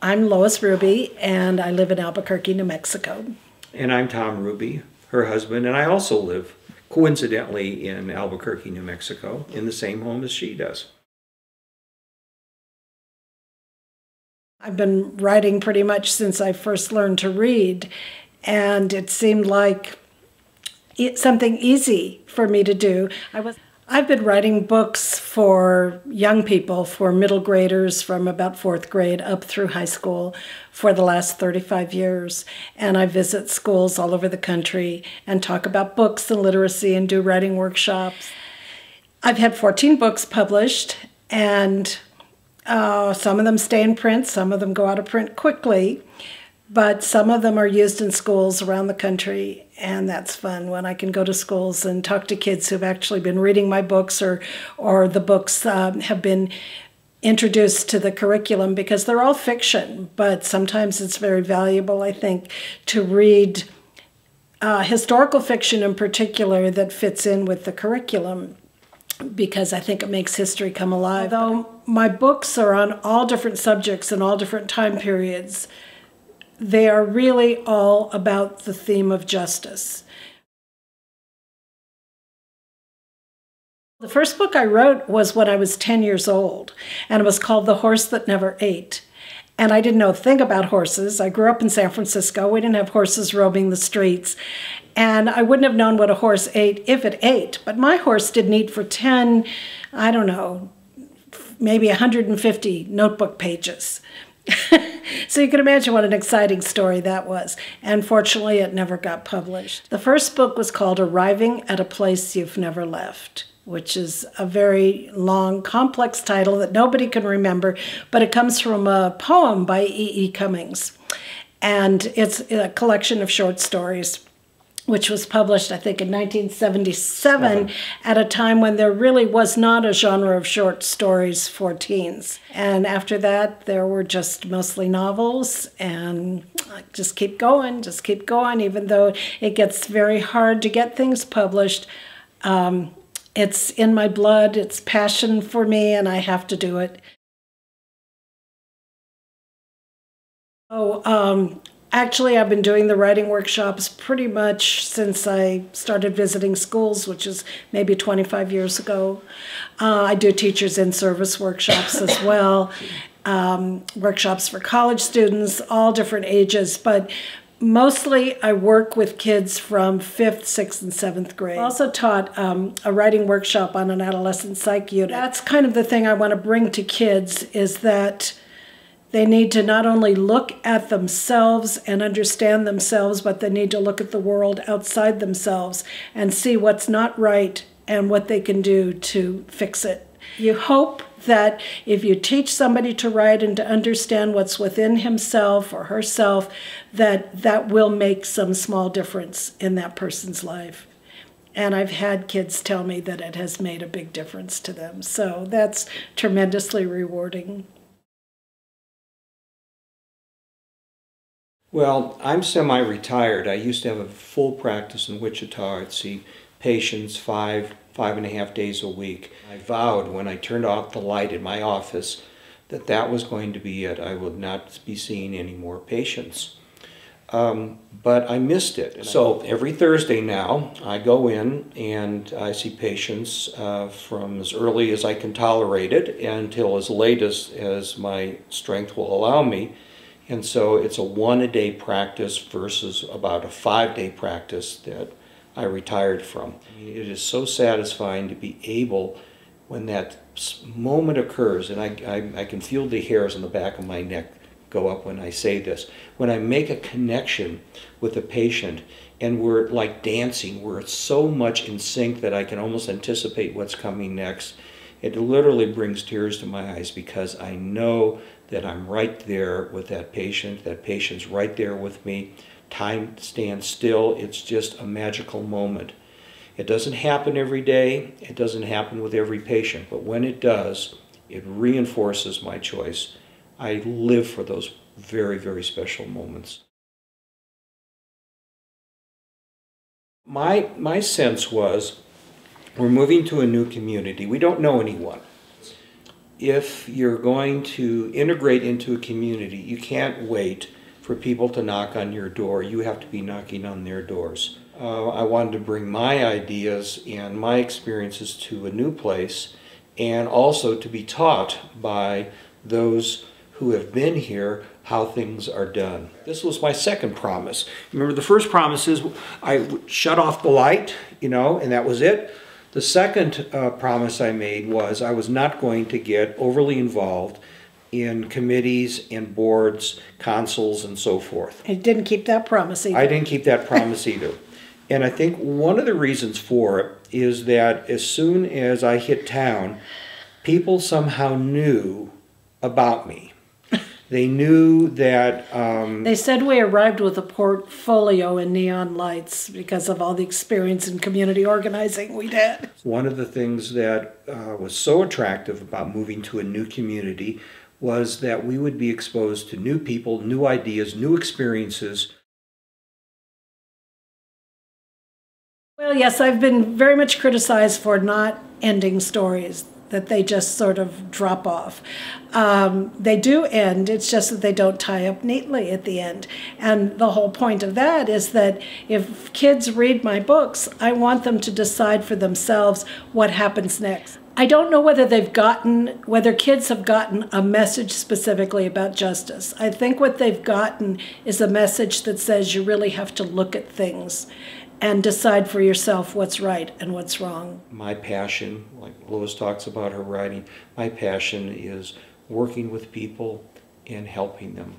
I'm Lois Ruby, and I live in Albuquerque, New Mexico. And I'm Tom Ruby, her husband, and I also live, coincidentally, in Albuquerque, New Mexico, in the same home as she does. I've been writing pretty much since I first learned to read, and it seemed like something easy for me to do. I've been writing books for young people, for middle graders from about fourth grade up through high school for the last 35 years. And I visit schools all over the country and talk about books and literacy and do writing workshops. I've had 14 books published, and some of them stay in print, some of them go out of print quickly, but some of them are used in schools around the country, and that's fun when I can go to schools and talk to kids who've actually been reading my books, or the books have been introduced to the curriculum, because they're all fiction, but sometimes it's very valuable, I think, to read historical fiction in particular that fits in with the curriculum, because I think it makes history come alive. Although my books are on all different subjects and all different time periods, they are really all about the theme of justice. The first book I wrote was when I was 10 years old, and it was called The Horse That Never Ate. And I didn't know a thing about horses. I grew up in San Francisco. We didn't have horses roaming the streets. And I wouldn't have known what a horse ate if it ate. But my horse didn't eat for 10, I don't know, maybe 150 notebook pages. So you can imagine what an exciting story that was. And fortunately, it never got published. The first book was called Arriving at a Place You've Never Left, which is a very long, complex title that nobody can remember, but it comes from a poem by E.E. Cummings. And it's a collection of short stories, which was published, I think, in 1977, at a time when there really was not a genre of short stories for teens. And after that, there were just mostly novels, and just keep going, even though it gets very hard to get things published. It's in my blood, it's passion for me, and I have to do it. Actually, I've been doing the writing workshops pretty much since I started visiting schools, which is maybe 25 years ago. I do teachers in service workshops as well, workshops for college students, all different ages, but mostly I work with kids from 5th, 6th, and 7th grade. I also taught a writing workshop on an adolescent psych unit. That's kind of the thing I want to bring to kids, is that they need to not only look at themselves and understand themselves, but they need to look at the world outside themselves and see what's not right and what they can do to fix it. You hope that if you teach somebody to write and to understand what's within himself or herself, that will make some small difference in that person's life. And I've had kids tell me that it has made a big difference to them. So that's tremendously rewarding. Well, I'm semi-retired. I used to have a full practice in Wichita. I'd see patients 5.5 days a week. I vowed when I turned off the light in my office that was going to be it. I would not be seeing any more patients. But I missed it. So every Thursday now, I go in and I see patients from as early as I can tolerate it until as late as my strength will allow me. And so it's a 1-a-day practice versus about a 5-day practice that I retired from. It is so satisfying to be able, when that moment occurs, and I can feel the hairs on the back of my neck go up when I say this, when I make a connection with a patient and we're like dancing, we're so much in sync that I can almost anticipate what's coming next. It literally brings tears to my eyes, because I know that I'm right there with that patient's right there with me. Time stands still. It's just a magical moment. It doesn't happen every day. It doesn't happen with every patient, but when it does, it reinforces my choice. I live for those very, very special moments. My sense was, we're moving to a new community. We don't know anyone. if you're going to integrate into a community, you can't wait for people to knock on your door. You have to be knocking on their doors. I wanted to bring my ideas and my experiences to a new place, and also to be taught by those who have been here how things are done. This was my second promise. Remember, the first promise is I would shut off the light, and that was it. The second promise I made was I was not going to get overly involved in committees and boards, councils, and so forth. I didn't keep that promise either. I didn't keep that promise either. And I think one of the reasons for it is that as soon as I hit town, people somehow knew about me. They knew that... They said we arrived with a portfolio in neon lights because of all the experience in community organizing we'd had. One of the things that was so attractive about moving to a new community was that we would be exposed to new people, new ideas, new experiences. Well, yes, I've been very much criticized for not ending stories, that they just sort of drop off. They do end, it's just that they don't tie up neatly at the end. And the whole point of that is that if kids read my books, I want them to decide for themselves what happens next. I don't know whether kids have gotten a message specifically about justice. I think what they've gotten is a message that says you really have to look at things and decide for yourself what's right and what's wrong. My passion, like Lois talks about her writing, my passion is working with people and helping them.